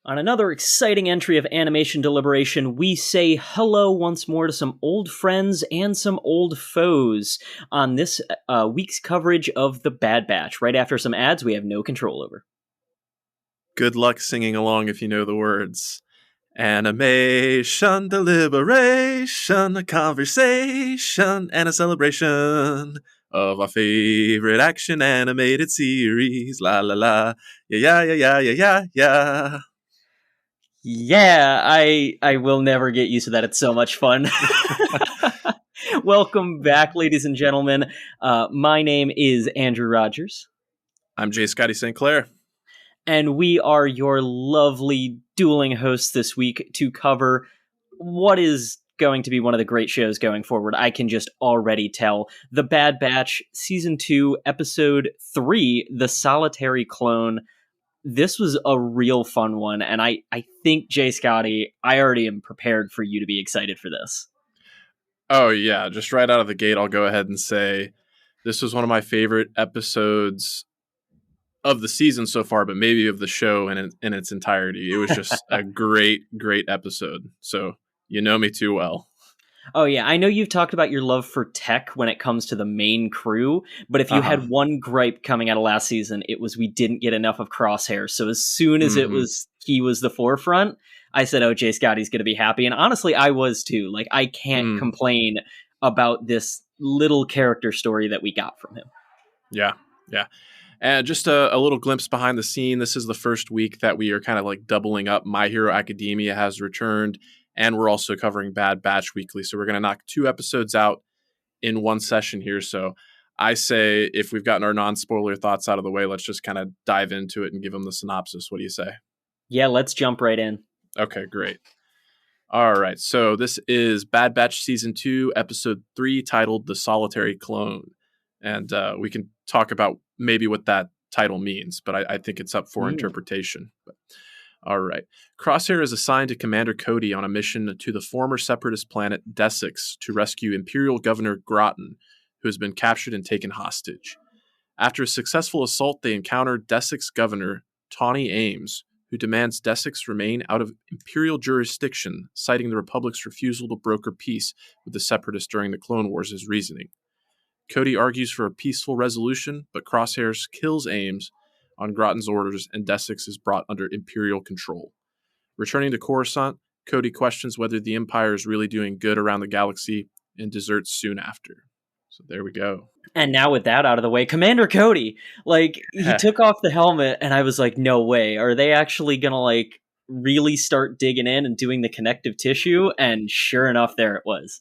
On another exciting entry of Animation Deliberation, we say hello once more to some old friends and some old foes on this week's coverage of The Bad Batch, right after some ads we have no control over. Good luck singing along if you know the words. Animation, deliberation, a conversation, and a celebration of our favorite action animated series. La la la, yeah, yeah, yeah, yeah, yeah, yeah. Yeah, I will never get used to that. It's so much fun. Welcome back, ladies and gentlemen. My name is Andrew Rogers. I'm J. Scotty St. Clair. And we are your lovely dueling hosts this week to cover what is going to be one of the great shows going forward. I can just already tell. The Bad Batch, Season 2, Episode 3, The Solitary Clone. This was a real fun one, and I think, Jay Scotty, I already am prepared for you to be excited for this. Oh, yeah. Just right out of the gate, I'll go ahead and say this was one of my favorite episodes of the season so far, but maybe of the show in its entirety. It was just a great, great episode. So you know me too well. Oh, yeah. I know you've talked about your love for tech when it comes to the main crew, but if you had one gripe coming out of last season, it was we didn't get enough of Crosshair. So as soon as he was the forefront, I said, oh, Jay Scotty's going to be happy. And honestly, I was too. Like, I can't complain about this little character story that we got from him. Yeah, yeah. And just a little glimpse behind the scene. This is the first week that we are kind of like doubling up. My Hero Academia has returned, and we're also covering Bad Batch weekly. So we're going to knock 2 episodes out in one session here. So I say if we've gotten our non-spoiler thoughts out of the way, let's just kind of dive into it and give them the synopsis. What do you say? Yeah, let's jump right in. Okay, great. All right. So this is Bad Batch Season 2, Episode 3, titled The Solitary Clone. And we can talk about maybe what that title means, but I think it's up for interpretation. But, all right. Crosshair is assigned to Commander Cody on a mission to the former separatist planet Desix to rescue Imperial Governor Groton, who has been captured and taken hostage. After a successful assault, they encounter Desix Governor Tawny Ames, who demands Desix remain out of Imperial jurisdiction, citing the Republic's refusal to broker peace with the Separatists during the Clone Wars as reasoning. Cody argues for a peaceful resolution, but Crosshairs kills Ames on Groton's orders, and Desix is brought under Imperial control. Returning to Coruscant, Cody questions whether the Empire is really doing good around the galaxy and deserts soon after. So there we go. And now with that out of the way, Commander Cody, like, he took off the helmet, and I was like, no way. Are they actually going to, like, really start digging in and doing the connective tissue? And sure enough, there it was.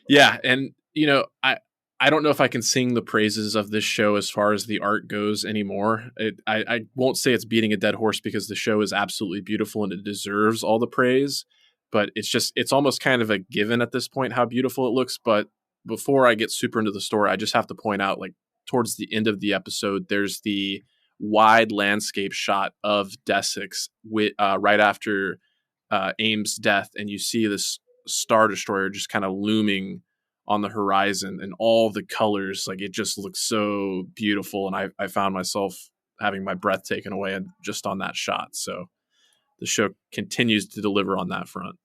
Yeah, and, you know, I don't know if I can sing the praises of this show as far as the art goes anymore. I won't say it's beating a dead horse because the show is absolutely beautiful and it deserves all the praise. But it's almost kind of a given at this point how beautiful it looks. But before I get super into the story, I just have to point out, like, towards the end of the episode, there's the wide landscape shot of Desix right after Ames' death, and you see this Star Destroyer just kind of looming on the horizon, and all the colors, like, it just looks so beautiful. And I found myself having my breath taken away just on that shot. So the show continues to deliver on that front.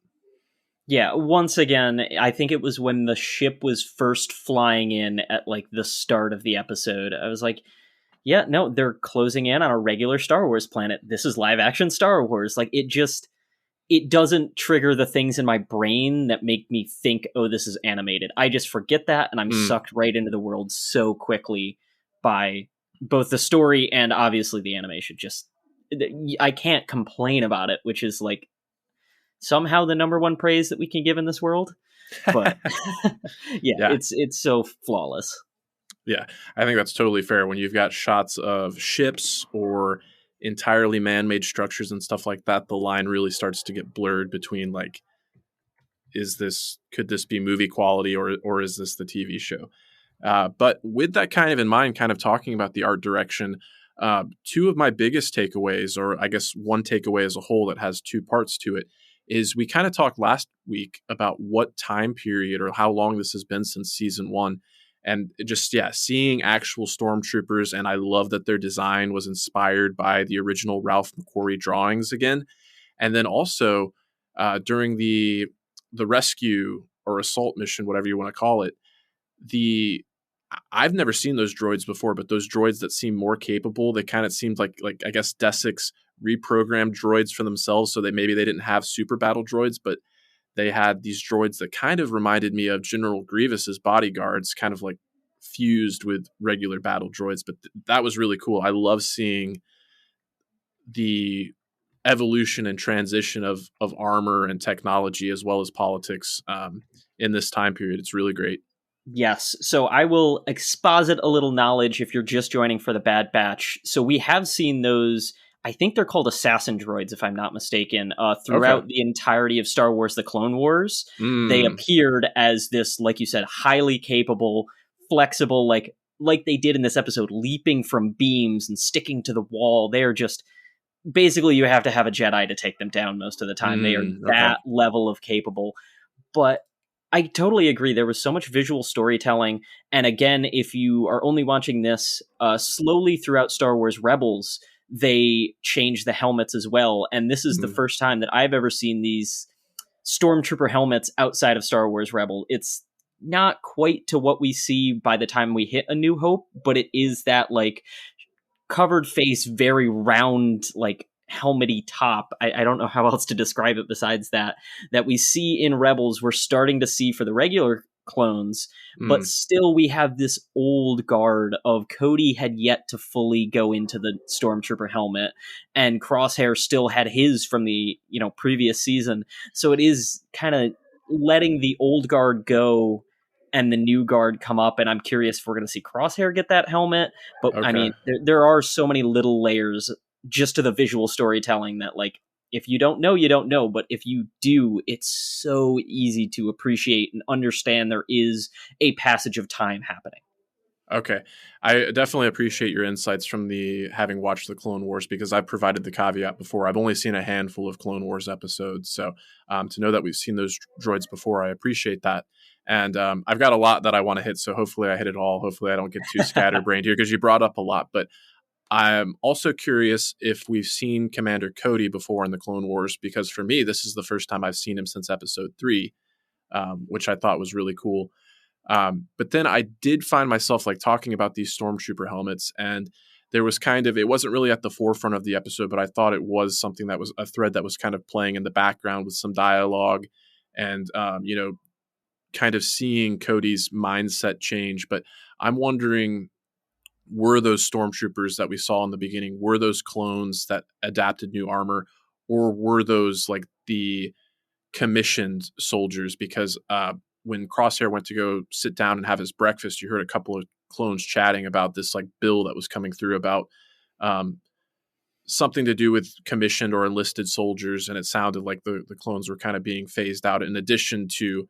Yeah, once again, I think it was when the ship was first flying in at, like, the start of the episode. I was like, yeah, no, they're closing in on a regular Star Wars planet. This is live action Star Wars. Like, it doesn't trigger the things in my brain that make me think, oh, this is animated. I just forget that, and I'm sucked right into the world so quickly by both the story and obviously the animation. Just, I can't complain about it, which is, like, somehow the number one praise that we can give in this world. But yeah, it's so flawless. Yeah, I think that's totally fair. When you've got shots of ships or entirely man-made structures and stuff like that, the line really starts to get blurred between, like, could this be movie quality or is this the TV show? But with that kind of in mind, kind of talking about the art direction, 2 of my biggest takeaways, or I guess one takeaway as a whole that has 2 parts to it, is we kind of talked last week about what time period or how long this has been since season 1. And just, yeah, seeing actual stormtroopers. And I love that their design was inspired by the original Ralph McQuarrie drawings again. And then also during the rescue or assault mission, whatever you want to call it, I've never seen those droids before, but those droids that seem more capable, they kind of seemed like I guess Desix reprogrammed droids for themselves, so maybe they didn't have super battle droids, but they had these droids that kind of reminded me of General Grievous's bodyguards, kind of like fused with regular battle droids. But that was really cool. I love seeing the evolution and transition of armor and technology as well as politics in this time period. It's really great. Yes, so I will exposit a little knowledge if you're just joining for the Bad Batch. So we have seen those, I think they're called assassin droids, if I'm not mistaken, throughout the entirety of Star Wars The Clone Wars. They appeared as this, like you said, highly capable, flexible, like they did in this episode, leaping from beams and sticking to the wall. They're just, basically you have to have a Jedi to take them down most of the time. They are that level of capable. But I totally agree. There was so much visual storytelling. And again, if you are only watching this slowly throughout Star Wars Rebels, they change the helmets as well. And this is the first time that I've ever seen these Stormtrooper helmets outside of Star Wars Rebel. It's not quite to what we see by the time we hit A New Hope, but it is that like covered face, very round, like helmety top. I don't know how else to describe it besides that we see in Rebels, we're starting to see for the regular clones, but still we have this old guard of Cody had yet to fully go into the Stormtrooper helmet, and Crosshair still had his from the previous season. So it is kind of letting the old guard go and the new guard come up, and I'm curious if we're going to see Crosshair get that helmet. But I mean, there are so many little layers just to the visual storytelling that, like, if you don't know, you don't know. But if you do, it's so easy to appreciate and understand there is a passage of time happening. Okay. I definitely appreciate your insights from the having watched the Clone Wars, because I've provided the caveat before. I've only seen a handful of Clone Wars episodes. So to know that we've seen those droids before, I appreciate that. And I've got a lot that I want to hit, so hopefully I hit it all. Hopefully I don't get too scatterbrained here, because you brought up a lot. But I'm also curious if we've seen Commander Cody before in the Clone Wars, because for me, this is the first time I've seen him since episode 3, which I thought was really cool. But then I did find myself like talking about these Stormtrooper helmets, and there was it wasn't really at the forefront of the episode, but I thought it was something that was a thread that was kind of playing in the background with some dialogue and, kind of seeing Cody's mindset change. But I'm wondering, were those Stormtroopers that we saw in the beginning, were those clones that adapted new armor, or were those like the commissioned soldiers? Because when Crosshair went to go sit down and have his breakfast, you heard a couple of clones chatting about this like bill that was coming through about something to do with commissioned or enlisted soldiers. And it sounded like the clones were kind of being phased out, in addition to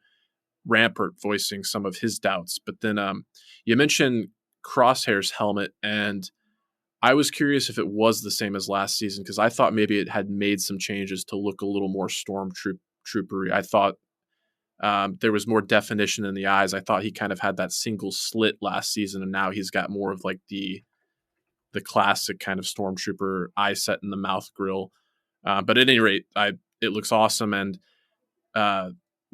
Rampart voicing some of his doubts. But then you mentioned Crosshair's helmet, and I was curious if it was the same as last season, because I thought maybe it had made some changes to look a little more stormtroopery. I thought there was more definition in the eyes. I thought he kind of had that single slit last season, and now he's got more of like the classic kind of stormtrooper eye set in the mouth grill. But at any rate, it looks awesome. And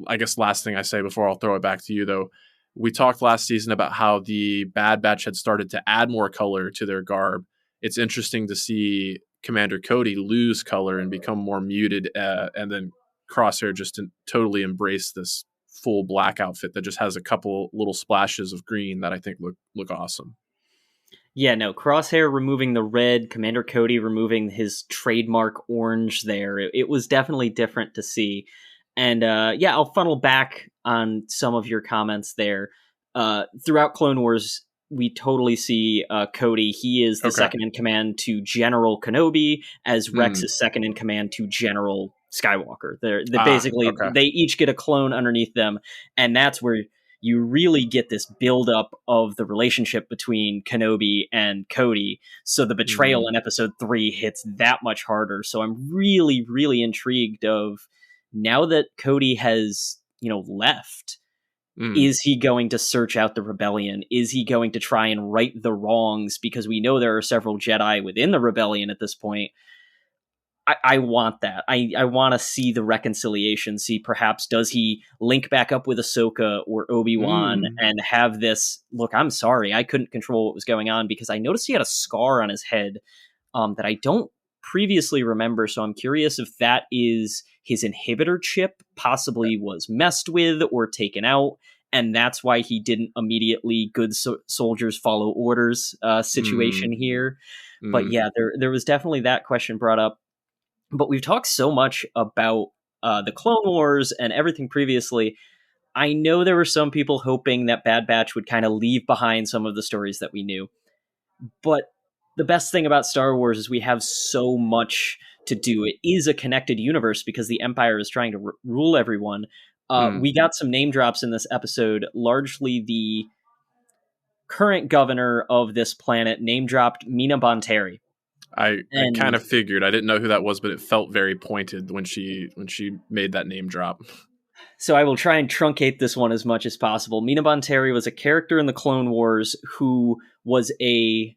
I guess last thing I say before I'll throw it back to you, though, we talked last season about how the Bad Batch had started to add more color to their garb. It's interesting to see Commander Cody lose color and become more muted, and then Crosshair just totally embrace this full black outfit that just has a couple little splashes of green that I think look awesome. Yeah, no, Crosshair removing the red, Commander Cody removing his trademark orange there. It was definitely different to see. And I'll funnel back on some of your comments there. Throughout Clone Wars, we totally see Cody. He is the second in command to General Kenobi, as Rex is second in command to General Skywalker. They each get a clone underneath them, and that's where you really get this buildup of the relationship between Kenobi and Cody. So the betrayal in episode 3 hits that much harder. So I'm really, really intrigued of, now that Cody has, left, Mm. Is he going to search out the rebellion? Is he going to try and right the wrongs? Because we know there are several Jedi within the rebellion at this point. I want that. I want to see the reconciliation. See, perhaps does he link back up with Ahsoka or Obi-Wan Mm. and have this look? I'm sorry, I couldn't control what was going on because I noticed he had a scar on his head that I don't previously remember. So I'm curious if that is his inhibitor chip possibly was messed with or taken out, and that's why he didn't immediately good soldiers follow orders situation Mm. here. But Mm. yeah, there was definitely that question brought up. But we've talked so much about the Clone Wars and everything previously. I know there were some people hoping that Bad Batch would kind of leave behind some of the stories that we knew. But the best thing about Star Wars is we have so much to do. It is a connected universe because the Empire is trying to rule everyone. Mm. We got some name drops in this episode, largely the current governor of this planet name dropped Mina Bonteri. I kind And of figured. I didn't know who that was, but it felt very pointed when she made that name drop. so I will try and truncate this one as much as possible. Mina Bonteri was a character in the Clone Wars who was a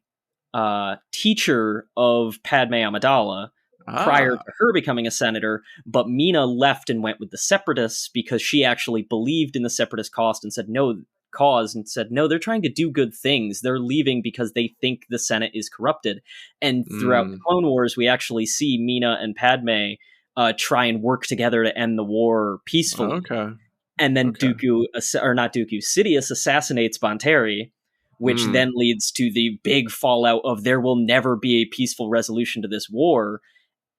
teacher of Padme Amidala prior Ah. to her becoming a senator, but Mina left and went with the Separatists because she actually believed in the Separatist cause and said no, they're trying to do good things. They're leaving because they think the Senate is corrupted. And throughout the Mm. Clone Wars, we actually see Mina and Padme try and work together to end the war peacefully. Okay. And then Okay. Sidious assassinates Bonteri, which Mm. then leads to the big fallout of there will never be a peaceful resolution to this war.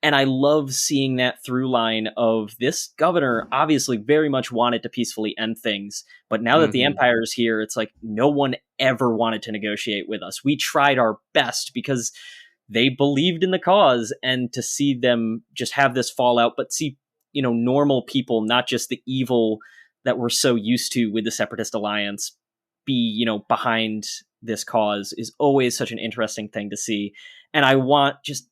And I love seeing that through line of this governor obviously very much wanted to peacefully end things. But now that the Mm-hmm. Empire is here, it's like no one ever wanted to negotiate with us. We tried our best because they believed in the cause, and to see them just have this fallout, but see, normal people, not just the evil that we're so used to with the Separatist Alliance, be, behind this cause is always such an interesting thing to see. And I want just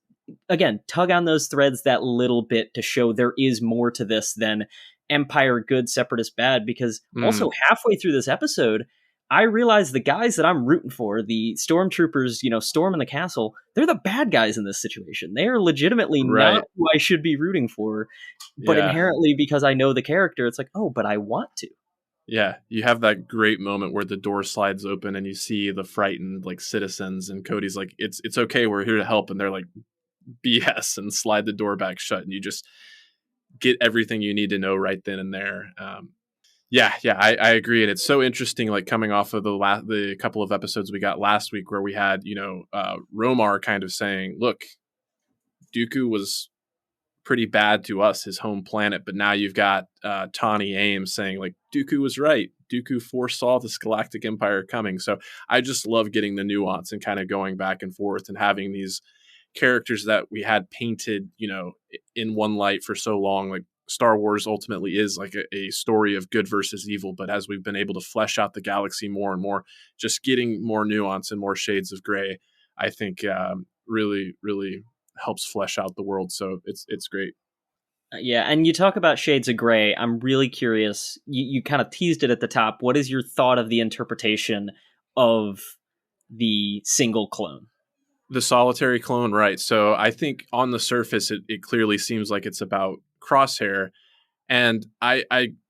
again, tug on those threads that little bit to show there is more to this than Empire good, Separatist bad. Because also Mm. halfway through this episode, I realize the guys that I'm rooting for, the stormtroopers, storming the castle, they're the bad guys in this situation. They are legitimately not Right. who I should be rooting for. But Yeah. inherently, because I know the character, it's like, oh, but I want to. Yeah. You have that great moment where the door slides open and you see the frightened like citizens, and Cody's like, it's okay, we're here to help, and they're like, BS, and slide the door back shut, and you just get everything you need to know right then and there. I agree, and it's so interesting. Like coming off of the couple of episodes we got last week, where we had Romar kind of saying, "Look, Dooku was pretty bad to us, his home planet," but now you've got Tawny Ames saying like Dooku was right. Dooku foresaw this galactic empire coming. So I just love getting the nuance and kind of going back and forth and having these characters that we had painted, in one light for so long. Like Star Wars ultimately is like a story of good versus evil, but as we've been able to flesh out the galaxy more and more, just getting more nuance and more shades of gray, I think really, really helps flesh out the world. So it's great. Yeah, and you talk about shades of gray. I'm really curious. You kind of teased it at the top. What is your thought of the interpretation of the single clone? The solitary clone, right? So I think on the surface, it clearly seems like it's about Crosshair. And I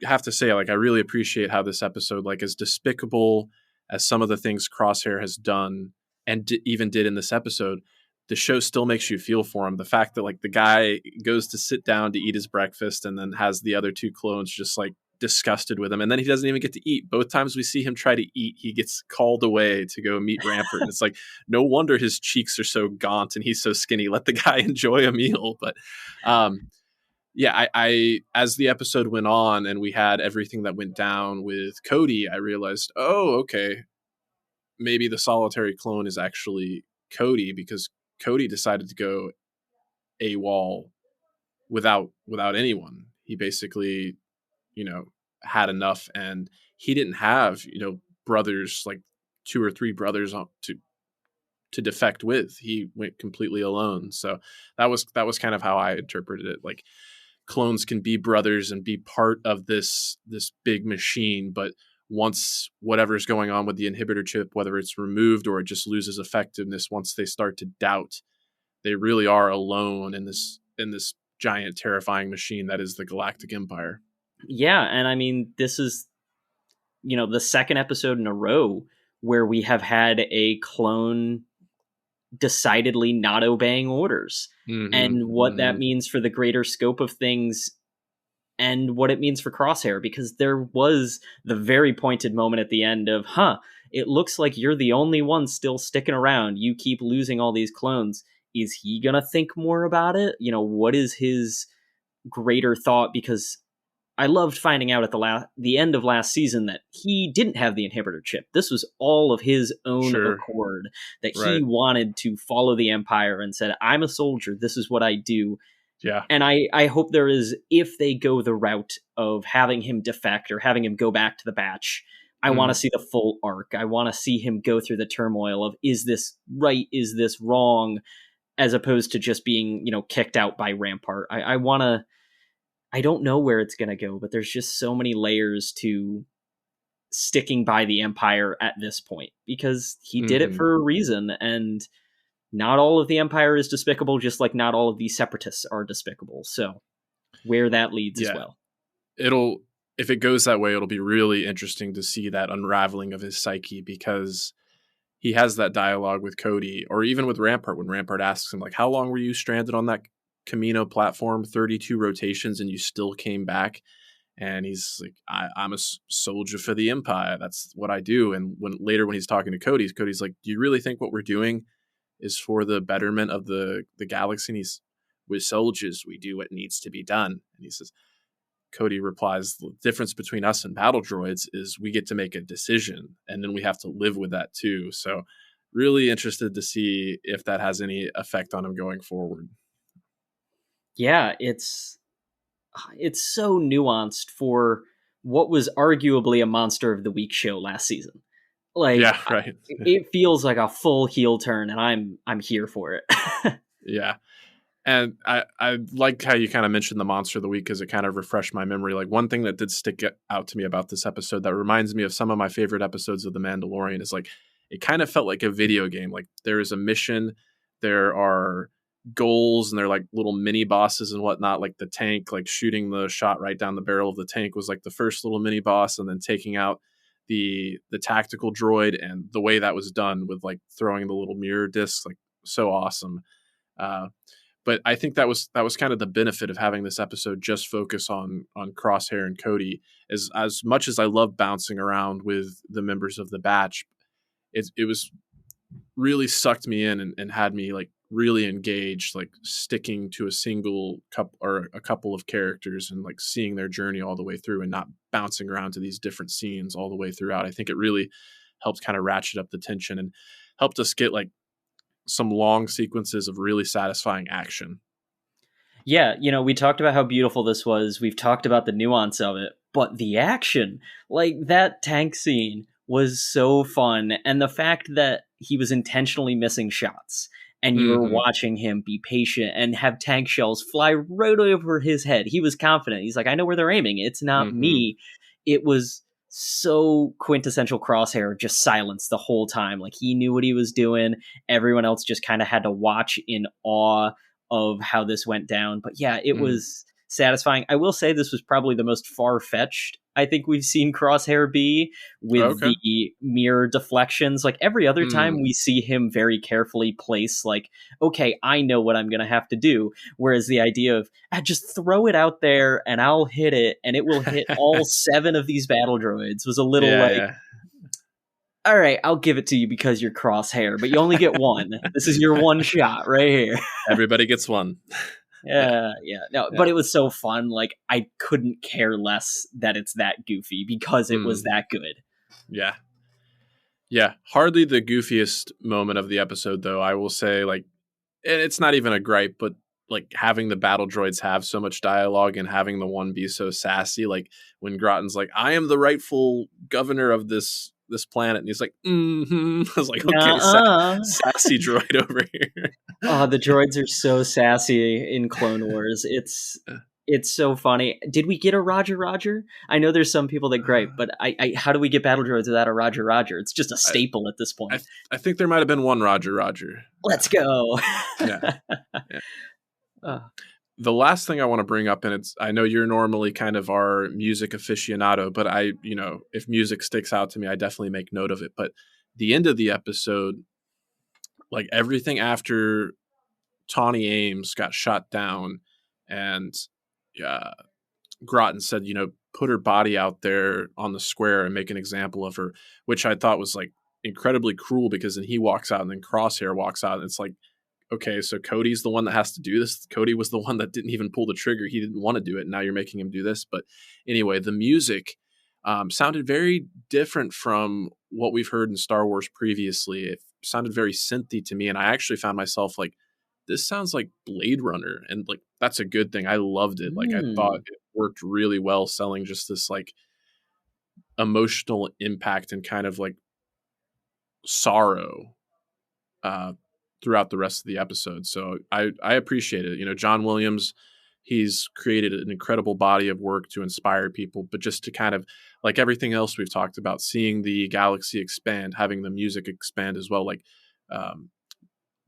have to say, like, I really appreciate how this episode, like, as despicable as some of the things Crosshair has done and even did in this episode, the show still makes you feel for him. The fact that, like, the guy goes to sit down to eat his breakfast and then has the other two clones just, like, disgusted with him. And then he doesn't even get to eat. Both times we see him try to eat, he gets called away to go meet Rampart. And it's like, no wonder his cheeks are so gaunt and he's so skinny. Let the guy enjoy a meal. But, I as the episode went on and we had everything that went down with Cody, I realized, oh, okay, maybe the solitary clone is actually Cody, because Cody decided to go AWOL without anyone. He basically, had enough, and he didn't have, brothers, like two or three brothers to defect with. He went completely alone. So that was kind of how I interpreted it. Like, clones can be brothers and be part of this big machine, but once whatever's going on with the inhibitor chip, whether it's removed or it just loses effectiveness, once they start to doubt, they really are alone in this giant, terrifying machine that is the Galactic Empire. Yeah, and I mean, this is, the second episode in a row where we have had a clone decidedly not obeying orders, and what that means for the greater scope of things and what it means for Crosshair, because there was the very pointed moment at the end of, it looks like you're the only one still sticking around. You keep losing all these clones. Is he going to think more about it? What is his greater thought? Because I loved finding out at the end of last season that he didn't have the inhibitor chip. This was all of his own accord, that he wanted to follow the Empire and said, I'm a soldier. This is what I do. Yeah. And I hope there is, if they go the route of having him defect or having him go back to the batch, I want to see the full arc. I want to see him go through the turmoil of, is this right? Is this wrong? As opposed to just being, kicked out by Rampart. I don't know where it's going to go, but there's just so many layers to sticking by the Empire at this point, because he did it for a reason, and not all of the Empire is despicable, just like not all of the Separatists are despicable. So where that leads as well. If it goes that way, it'll be really interesting to see that unraveling of his psyche, because he has that dialogue with Cody, or even with Rampart, when Rampart asks him, like, how long were you stranded on that Camino platform? 32 rotations, and you still came back. And he's like, I'm a soldier for the Empire. That's what I do. And when he's talking to Cody's like, do you really think what we're doing is for the betterment of the galaxy? And we're soldiers. We do what needs to be done. And he says, Cody replies, the difference between us and battle droids is we get to make a decision, and then we have to live with that too. So really interested to see if that has any effect on him going forward. Yeah, it's so nuanced for what was arguably a Monster of the Week show last season. Like, yeah, right. It feels like a full heel turn, and I'm here for it. Yeah. And I like how you kind of mentioned the Monster of the Week, because it kind of refreshed my memory. Like, one thing that did stick out to me about this episode that reminds me of some of my favorite episodes of The Mandalorian is, like, it kind of felt like a video game. Like, there is a mission, there are goals, and they're like little mini bosses and whatnot. Like the tank, like shooting the shot right down the barrel of the tank was like the first little mini boss, and then taking out the tactical droid, and the way that was done with like throwing the little mirror discs, like so awesome. But I think that was kind of the benefit of having this episode just focus on Crosshair and Cody. As much as I love bouncing around with the members of the batch, it was really sucked me in and had me like really engaged, like sticking to a single couple or a couple of characters and like seeing their journey all the way through, and not bouncing around to these different scenes all the way throughout. I think it really helped kind of ratchet up the tension and helped us get like some long sequences of really satisfying action. Yeah, we talked about how beautiful this was. We've talked about the nuance of it, but the action, like that tank scene was so fun. And the fact that he was intentionally missing shots, and you were watching him be patient and have tank shells fly right over his head. He was confident. He's like, I know where they're aiming. It's not me. It was so quintessential Crosshair, just silence the whole time. Like, he knew what he was doing. Everyone else just kind of had to watch in awe of how this went down. But yeah, it was satisfying. I will say this was probably the most far-fetched I think we've seen Crosshair be with the mirror deflections. Like, every other time we see him very carefully place, like, okay, I know what I'm going to have to do. Whereas the idea of, just throw it out there and I'll hit it, and it will hit all 7 of these battle droids, was a little all right, I'll give it to you because you're Crosshair, but you only get one. This is your one shot right here. Everybody gets one. Yeah. But it was so fun. Like, I couldn't care less that it's that goofy because it was that good. Yeah. Hardly the goofiest moment of the episode, though, I will say. Like, and it's not even a gripe, but like having the battle droids have so much dialogue and having the one be so sassy, like when Grotten's like, I am the rightful governor of this planet, and he's like, I was like, okay, sassy droid over here. Oh, the droids are so sassy in Clone Wars. It's so funny. Did we get a Roger Roger? I know there's some people that gripe, but how do we get battle droids without a Roger Roger? It's just a staple at this point. I think there might have been one Roger Roger. Let's go. Yeah. The last thing I want to bring up, and I know you're normally kind of our music aficionado, but if music sticks out to me, I definitely make note of it. But the end of the episode, like everything after Tawny Ames got shot down, and Groton said, put her body out there on the square and make an example of her, which I thought was like incredibly cruel, because then he walks out and then Crosshair walks out, and it's like, okay, so Cody's the one that has to do this. Cody was the one that didn't even pull the trigger. He didn't want to do it. Now you're making him do this. But anyway, the music sounded very different from what we've heard in Star Wars previously. It sounded very synthy to me. And I actually found myself like, this sounds like Blade Runner. And like, that's a good thing. I loved it. Like, I thought it worked really well, selling just this like emotional impact and kind of like sorrow throughout the rest of the episode. So I appreciate it. John Williams, he's created an incredible body of work to inspire people, but just to kind of, like everything else we've talked about, seeing the galaxy expand, having the music expand as well. Like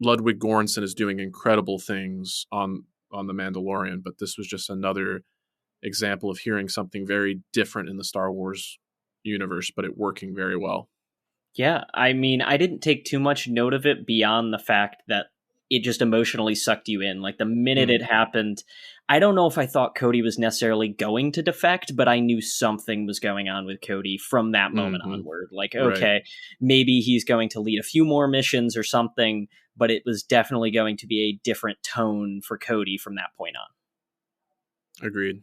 Ludwig Göransson is doing incredible things on The Mandalorian, but this was just another example of hearing something very different in the Star Wars universe, but it working very well. Yeah, I mean, I didn't take too much note of it beyond the fact that it just emotionally sucked you in. Like the minute it happened, I don't know if I thought Cody was necessarily going to defect, but I knew something was going on with Cody from that moment onward. Like, okay, maybe he's going to lead a few more missions or something, but it was definitely going to be a different tone for Cody from that point on. Agreed.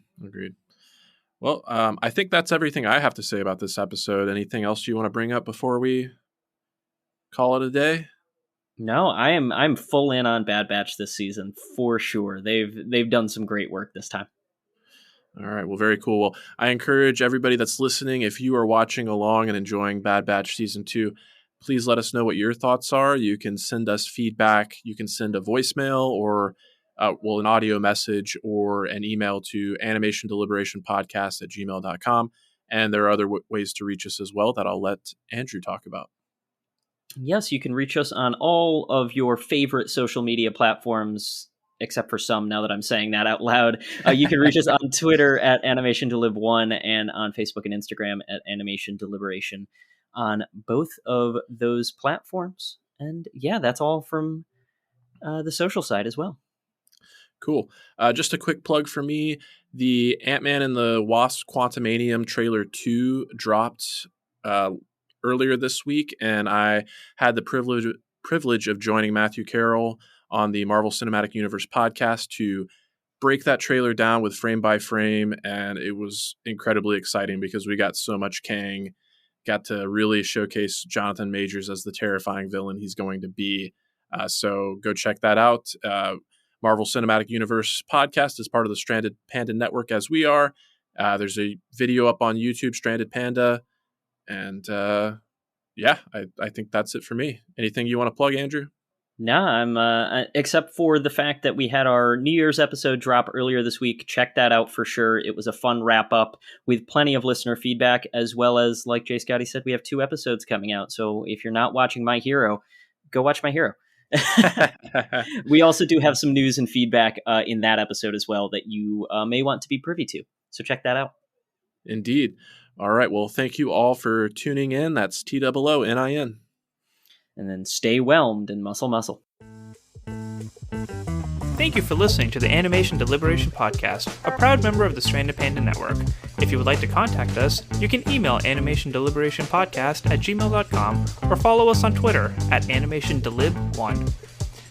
Well, I think that's everything I have to say about this episode. Anything else you want to bring up before we call it a day? No, I'm full in on Bad Batch this season for sure. They've done some great work this time. All right, well, very cool. Well, I encourage everybody that's listening, if you are watching along and enjoying Bad Batch Season 2, please let us know what your thoughts are. You can send us feedback. You can send a voicemail or an audio message or an email to animationdeliberationpodcast@gmail.com. And there are other ways to reach us as well that I'll let Andrew talk about. Yes, you can reach us on all of your favorite social media platforms, except for some, now that I'm saying that out loud. You can reach us on Twitter at AnimationDelib1 and on Facebook and Instagram at AnimationDeliberation on both of those platforms. And yeah, that's all from the social side as well. Cool. Just a quick plug for me. The Ant-Man and the Wasp Quantumanium trailer 2 dropped earlier this week, and I had the privilege of joining Matthew Carroll on the Marvel Cinematic Universe podcast to break that trailer down with frame by frame, and it was incredibly exciting because we got so much Kang, got to really showcase Jonathan Majors as the terrifying villain he's going to be. So go check that out. Marvel Cinematic Universe podcast is part of the Stranded Panda Network, as we are. There's a video up on YouTube, Stranded Panda. And I think that's it for me. Anything you want to plug, Andrew? No, I'm except for the fact that we had our New Year's episode drop earlier this week. Check that out for sure. It was a fun wrap up with plenty of listener feedback, as well as, like Jay Scotty said, we have 2 episodes coming out. So if you're not watching My Hero, go watch My Hero. We also do have some news and feedback in that episode as well that you may want to be privy to. So check that out. Indeed. All right. Well, thank you all for tuning in. That's TOONIN. And then stay whelmed and muscle. Thank you for listening to the Animation Deliberation Podcast, a proud member of the Stranded Panda Network. If you would like to contact us, you can email animationdeliberationpodcast@gmail.com or follow us on Twitter @animationdelib1.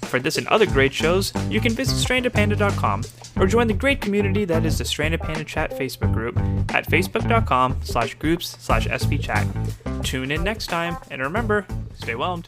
For this and other great shows, you can visit strandedpanda.com or join the great community that is the Stranded Panda Chat Facebook group at facebook.com/groups/svchat. Tune in next time, and remember, stay whelmed.